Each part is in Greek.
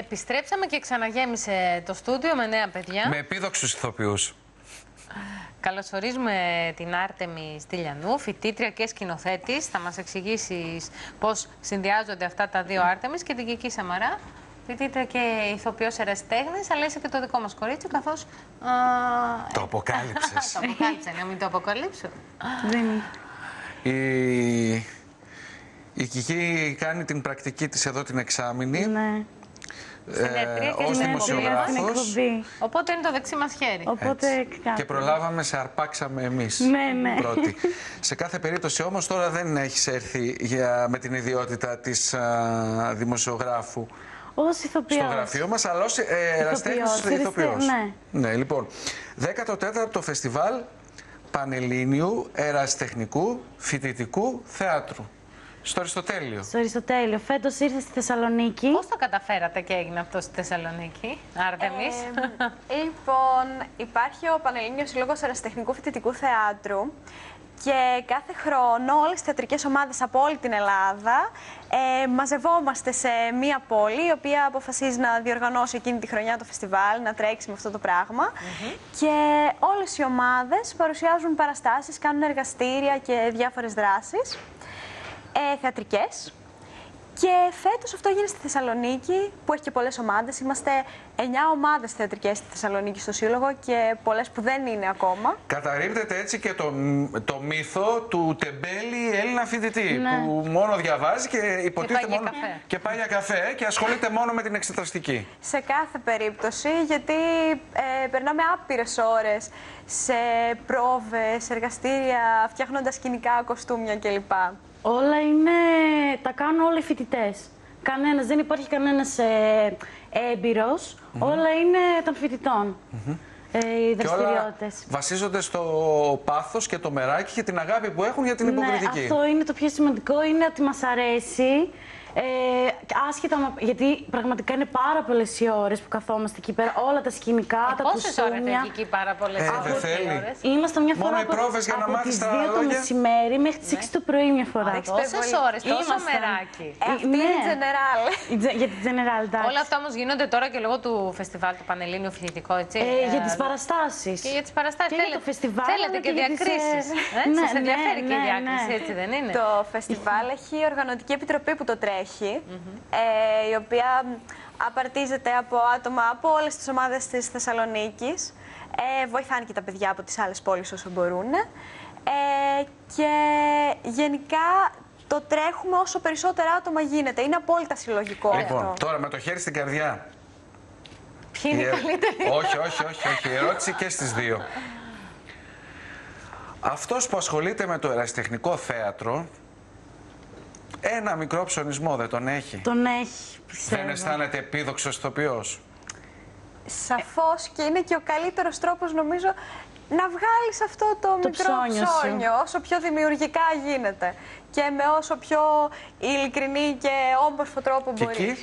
Επιστρέψαμε και ξαναγέμισε το στούντιο με νέα παιδιά. Με επίδοξους ηθοποιούς. Καλωσορίζουμε την Άρτεμη Στυλιανού, φοιτήτρια και σκηνοθέτης. Θα μας εξηγήσεις πώς συνδυάζονται αυτά τα δύο Άρτεμις, και την Κική Σαμαρά, φοιτήτρια και ηθοποιός ερασιτέχνης, αλλά είσαι και το δικό μας κορίτσι, καθώς... Το αποκάλυψες. Το αποκάλυψα, να μην το αποκαλύψω. Δεν Η Κική κάνει την πρακτική της εδώ την εξάμηνη. Ναι. Ως δημοσιογράφος. Οπότε είναι το δεξί μας χέρι. Οπότε και προλάβαμε, σε αρπάξαμε εμείς. Ναι. Πρώτη. Σε κάθε περίπτωση όμως τώρα δεν έχεις έρθει με την ιδιότητα της δημοσιογράφου ως ηθοποιός στο γραφείο μας, αλλά ως ερασιτέχνης ηθοποιός. Ναι, λοιπόν. 14ο Φεστιβάλ Πανελλήνιου Ερασιτεχνικού Φοιτητικού Θεάτρου. Στο Αριστοτέλειο. Στο Αριστοτέλειο. Φέτος ήρθε στη Θεσσαλονίκη. Πώς το καταφέρατε και έγινε αυτό στη Θεσσαλονίκη, Άρτεμις? Λοιπόν, υπάρχει ο Πανελλήνιος Σύλλογος Ερασιτεχνικού Φοιτητικού Θεάτρου και κάθε χρόνο όλες οι θεατρικές ομάδες από όλη την Ελλάδα μαζευόμαστε σε μία πόλη, η οποία αποφασίζει να διοργανώσει εκείνη τη χρονιά το φεστιβάλ, να τρέξει με αυτό το πράγμα. Και όλες οι ομάδες παρουσιάζουν παραστάσεις, κάνουν εργαστήρια και διάφορες δράσεις θεατρικές. Και φέτος αυτό έγινε στη Θεσσαλονίκη, που έχει και πολλές ομάδες. Είμαστε 9 ομάδες θεατρικές στη Θεσσαλονίκη στο Σύλλογο και πολλές που δεν είναι ακόμα. Καταρρίπτεται έτσι και το μύθο του τεμπέλη Έλληνα φοιτητή, που μόνο διαβάζει και υποτίθεται μόνο και πάει για καφέ και ασχολείται μόνο με την εξεταστική. Σε κάθε περίπτωση, γιατί περνάμε άπειρες ώρες σε πρόβες, εργαστήρια, φτιάχνοντας σκηνικά, κοστούμια κλπ. Όλα είναι, τα κάνουν όλοι οι φοιτητές. Κανένας, δεν υπάρχει κανένας έμπειρος. Όλα είναι των φοιτητών. Οι δραστηριότητες. Βασίζονται στο πάθος και το μεράκι και την αγάπη που έχουν για την υποκριτική. Αυτό είναι το πιο σημαντικό, είναι ότι μας αρέσει. Άσχετα, γιατί πραγματικά είναι πάρα πολλές οι ώρες που καθόμαστε εκεί πέρα, όλα τα σκηνικά, τα κοστούμια. Πόσες ώρες έχει εκεί, πάρα πολλές ώρες? Είμαστε μια φορά μόνο οι πρόβες για να μάθεις τις τα 2 το μεσημέρι μέχρι τις 6 το πρωί μια φορά. Τόσες ώρες, τόσο μεράκι. Αυτή είναι η General. Για τη General, εντάξει. Όλα αυτά όμως γίνονται τώρα και λόγω του φεστιβάλ του Πανελλήνιου Φοιτητικό, έτσι. Για τις παραστάσεις. Και για τις παραστάσεις. Και για το φεστιβάλ. Θέλετε και διακρίσεις. Σας ενδιαφέρει και η διάκριση, έτσι δεν είναι? Το φεστιβάλ έχει οργανωτική επιτροπή που το τρέχει, η οποία απαρτίζεται από άτομα από όλες τις ομάδες της Θεσσαλονίκης. Βοηθάνε και τα παιδιά από τις άλλες πόλεις όσο μπορούν. Και γενικά το τρέχουμε όσο περισσότερα άτομα γίνεται. Είναι απόλυτα συλλογικό Λοιπόν, αυτό. τώρα με το χέρι στην καρδιά. Ποιοι είναι οι καλύτεροι? Όχι. Η ερώτηση και στις δύο. Αυτός που ασχολείται με το ερασιτεχνικό θέατρο, ένα μικρό ψωνισμό δεν τον έχει? Τον έχει, πιστεύω. Δεν αισθάνεται επίδοξος ηθοποιός? Σαφώς, και είναι και ο καλύτερος τρόπος, νομίζω, να βγάλεις αυτό το μικρό ψώνιο όσο πιο δημιουργικά γίνεται και με όσο πιο ειλικρινή και όμορφο τρόπο μπορείς.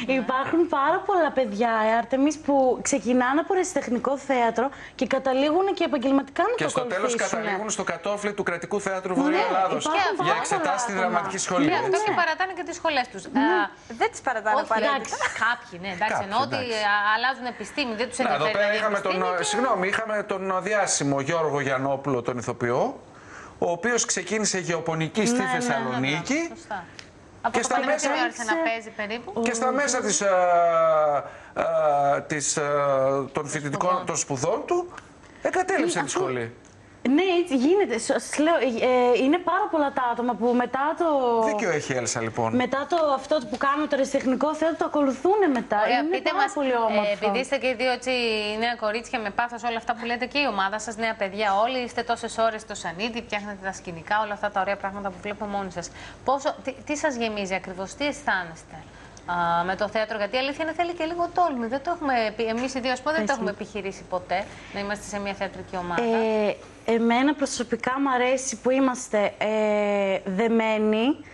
Υπάρχουν πάρα πολλά παιδιά, Άρτεμις, που ξεκινάνε από ερασιτεχνικό θέατρο και καταλήγουν και επαγγελματικά να το ακολουθήσουν. Και στο τέλος καταλήγουν στο κατόφλι του Κρατικού Θεάτρου Βορείου Ελλάδος για εξετάσεις στη δραματική σχολή. Και αυτό και παρατάνε και τις σχολές τους. Δεν τις παρατάνε απαραίτητα. Κάποιοι, ναι, εντάξει, εννοώ ότι αλλάζουν επιστήμη, δεν τους ενδιαφέρει. Εδώ πέρα είχαμε τον διάσημο Γιώργο Γιαννόπουλο, τον ηθοποιό, ο οποίος ξεκίνησε γεωπονική στη Θεσσαλονίκη. Και στα μέσα να παίζει περίπου. Και στα μέσα των φοιτητικών των σπουδών του εγκατέλειψε τη σχολή. Ναι, έτσι γίνεται. Σας λέω, είναι πάρα πολλά τα άτομα που μετά το... Δίκιο έχει η Έλσα, λοιπόν. Μετά αυτό που κάνουμε το αριστεχνικό θέατρο το ακολουθούν μετά. Είναι πάρα πολύ όμορφο. Επειδή είστε και οι δύο έτσι νέα κορίτσια με πάθος, όλα αυτά που λέτε, και η ομάδα σας, νέα παιδιά όλοι, είστε τόσες ώρες στο σανίδι, φτιάχνετε τα σκηνικά, όλα αυτά τα ωραία πράγματα που βλέπω μόνοι σας. Τι σας γεμίζει ακριβώς, τι αισθάνεστε με το θέατρο? Γιατί η αλήθεια είναι θέλει και λίγο τόλμη. Δεν το έχουμε, εμείς οι δύο δεν το έχουμε επιχειρήσει ποτέ να είμαστε σε μια θεατρική ομάδα. Εμένα προσωπικά μου αρέσει που είμαστε δεμένοι.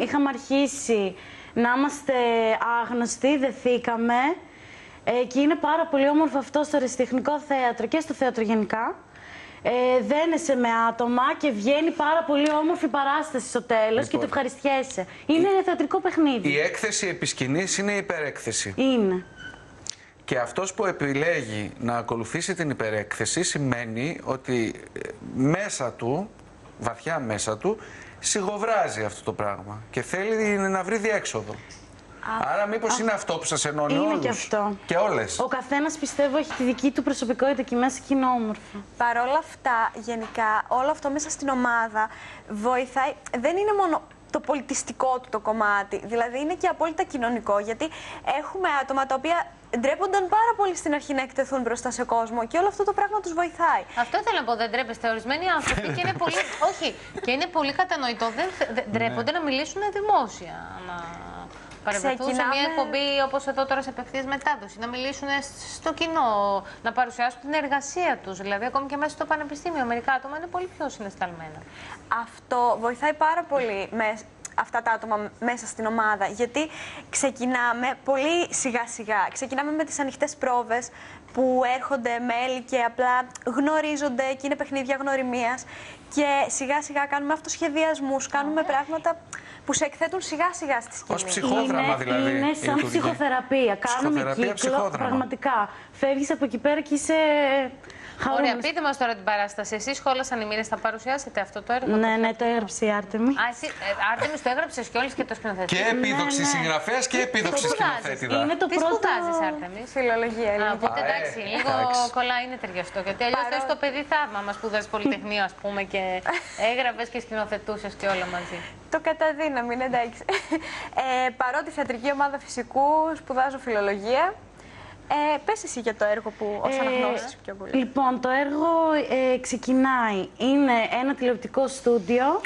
Είχαμε αρχίσει να είμαστε άγνωστοι, δεθήκαμε. Και είναι πάρα πολύ όμορφο αυτό στο αριστεχνικό θέατρο και στο θέατρο γενικά. δένεσαι με άτομα και βγαίνει πάρα πολύ όμορφη παράσταση στο τέλος και το ευχαριστιέσαι. Είναι θεατρικό παιχνίδι. Η έκθεση επί σκηνής είναι υπερέκθεση. Είναι. Και αυτός που επιλέγει να ακολουθήσει την υπερέκθεση σημαίνει ότι μέσα του, βαθιά μέσα του, σιγοβράζει αυτό το πράγμα και θέλει να βρει διέξοδο. Άρα μήπως είναι αυτό που σας ενώνει όλους? Είναι και αυτό. Και όλες. Ο καθένας, πιστεύω, έχει τη δική του προσωπικότητα και μέσα και είναι όμορφο. Παρ' όλα αυτά, γενικά, όλο αυτό μέσα στην ομάδα βοηθάει. Δεν είναι μόνο το πολιτιστικό του το κομμάτι, δηλαδή είναι και απόλυτα κοινωνικό, γιατί έχουμε άτομα τα οποία ντρέπονταν πάρα πολύ στην αρχή να εκτεθούν μπροστά σε κόσμο και όλο αυτό το πράγμα τους βοηθάει. Αυτό ήθελα να πω, δεν ντρέπεστε ορισμένοι άνθρωποι και είναι πολύ, όχι, και είναι πολύ κατανοητό, δεν ντρέπονται να μιλήσουν δημόσια. Παρευρεθούν σε μια εκπομπή όπως εδώ τώρα σε απευθείας μετάδοση, να μιλήσουν στο κοινό, να παρουσιάσουν την εργασία τους. Δηλαδή, ακόμη και μέσα στο πανεπιστήμιο, μερικά άτομα είναι πολύ πιο συναισθαλμένα. Αυτό βοηθάει πάρα πολύ αυτά τα άτομα μέσα στην ομάδα, γιατί ξεκινάμε πολύ σιγά-σιγά. Ξεκινάμε με τις ανοιχτές πρόβες που έρχονται μέλη και απλά γνωρίζονται και είναι παιχνίδια γνωριμίας. Και σιγά-σιγά κάνουμε αυτοσχεδιασμούς, κάνουμε πράγματα που σε εκθέτουν σιγά-σιγά στη σκηνή. Ως ψυχόδραμα δηλαδή. Είναι σαν ψυχοθεραπεία. Κάνουμε κύκλο, πραγματικά. Φεύγεις από εκεί πέρα και είσαι χαρούμενος. Ωραία, πείτε μας τώρα την παράσταση. Εσείς σχόλασαν οι μοίρες, θα παρουσιάσετε αυτό το έργο? Ναι, το έγραψε η Άρτεμι. Α, εσύ, Άρτεμις, το έγραψες κιόλας και το σκηνοθετής. Και επίδοξη συγγραφέας και επίδοξη σκηνοθέτηδα. Τι σπουδάζεις, Άρτεμις? Φιλολογία. Οπότε εντάξει, λίγο κολλάει, είναι ταιριαστό. Γιατί αλλιώς θες το παιδί θαύμα μας σπουδάζεις πολυτεχνείο, ας πούμε, και έγραφες και σκηνοθετούσες και όλα μαζί. Το καταδύναμη, είναι εντάξει. Παρότι θεατρική ομάδα φυσικού, σπουδάζω φιλολογία. Πες εσύ για το έργο που ως αναγνώρισες πιο πολύ. Λοιπόν, το έργο ξεκινάει. Είναι ένα τηλεοπτικό στούντιο.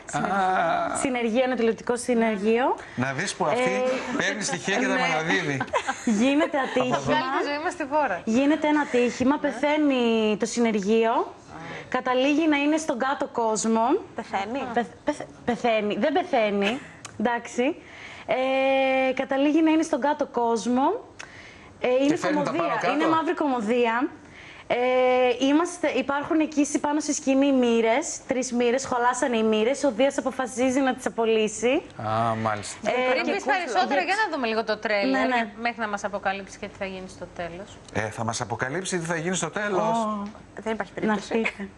Συνεργείο, ένα τηλεοπτικό συνεργείο. Να δεις που αυτή παίρνει στοιχεία και τα αναδίδει. Γίνεται ατύχημα. Βγάλει τη ζωή μας στη φόρα. Γίνεται ένα ατύχημα, πεθαίνει το συνεργείο. Καταλήγει να είναι στον κάτω κόσμο. Πεθαίνει. Πεθαίνει. Δεν πεθαίνει. Εντάξει. Καταλήγει να είναι στον κάτω κόσμο. Είναι κομμωδία. Είναι μαύρη κομμωδία. Υπάρχουν εκεί πάνω στη σκηνή μοίρες, 3 μοίρες, χωλάσανε οι μοίρες. Ο Δίας αποφασίζει να τις απολύσει. Α, μάλιστα. Πριν πεις περισσότερα, για να δούμε λίγο το τρέιλερ, μέχρι να μας αποκαλύψει και τι θα γίνει στο τέλος. Θα μας αποκαλύψει τι θα γίνει στο τέλος. Δεν υπάρχει περίπτωση. Να φύγετε.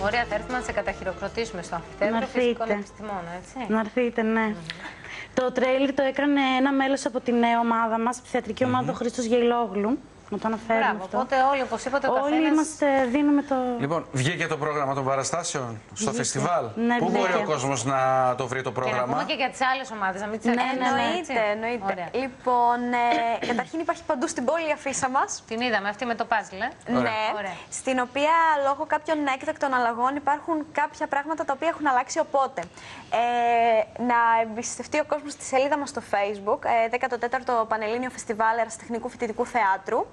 Ωραία, θα έρθουμε να σε καταχειροκροτήσουμε στο αμφιτέατρο φυσικών επιστημών, έτσι. Να έρθετε, ναι. Το τρέιλερ το έκανε ένα μέλος από την νέα ομάδα μας, τη θεατρική ομάδα, ο Χρήστος Γεϊλόγλου. Να το αναφέρουμε αυτό. Οπότε όλοι, όπως είπατε, ο καθένας... Όλοι είμαστε, δίνουμε το... Λοιπόν, βγήκε το πρόγραμμα των παραστάσεων στο φεστιβάλ. Ναι, πού μπορεί ο κόσμος να το βρει το πρόγραμμα? Και να πούμε και για τις άλλες ομάδες, να μην τις Εννοείται. Λοιπόν, καταρχήν υπάρχει παντού στην πόλη η αφίσα μας. Την είδαμε, αυτή με το πάζλ, Ναι, στην οποία λόγω κάποιων έκτακτων αλλαγών υπάρχουν κάποια πράγματα τα οποία έχουν αλλάξει. Οπότε, να εμπιστευτεί ο κόσμος στη σελίδα μας στο Facebook, 14ο Πανελλήνιο Φεστιβάλ Ερασιτεχνικού Φοιτητικού Θεάτρου.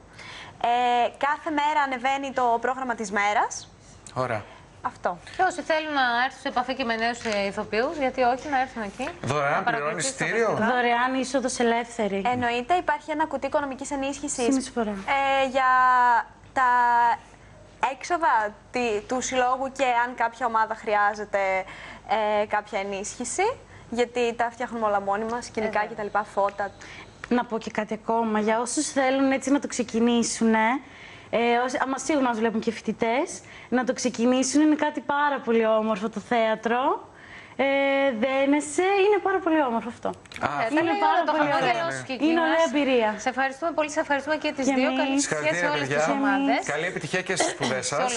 Κάθε μέρα ανεβαίνει το πρόγραμμα της μέρας. Ωραία. Αυτό. Και όσοι θέλουν να έρθουν σε επαφή και με νέους ηθοποιούς, γιατί όχι, να έρθουν εκεί. Δωρεάν πληρώνει εισιτήριο? Δωρεάν είσοδος ελεύθερη. Εννοείται, υπάρχει ένα κουτί οικονομικής ενίσχυσης για τα έξοδα του συλλόγου και αν κάποια ομάδα χρειάζεται κάποια ενίσχυση. Γιατί τα φτιάχνουμε όλα μόνοι μας, σκηνικά κτλ. Φώτα. Να πω και κάτι ακόμα για όσους θέλουν έτσι να το ξεκινήσουν. Άμα σίγουρα μας βλέπουν και φοιτητές, να το ξεκινήσουν. Είναι κάτι πάρα πολύ όμορφο το θέατρο. Δένεσαι, είναι πάρα πολύ όμορφο αυτό. Είναι πάρα πολύ ωραίο. Είναι ωραία εμπειρία. Σε ευχαριστούμε πολύ, σε ευχαριστούμε και τις δύο. Καλή επιτυχία σε όλες τις ομάδες. Καλή επιτυχία και στις σπουδές σας.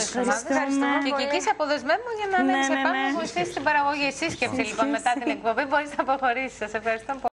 Και εκεί σε αποδεσμεύουμε για να μένεις επάνω να βοηθήσεις την παραγωγή. Σύσκεψη λοιπόν μετά την εκπομπή μπορείς να αποχωρήσεις. Σας ευχαριστώ πολύ.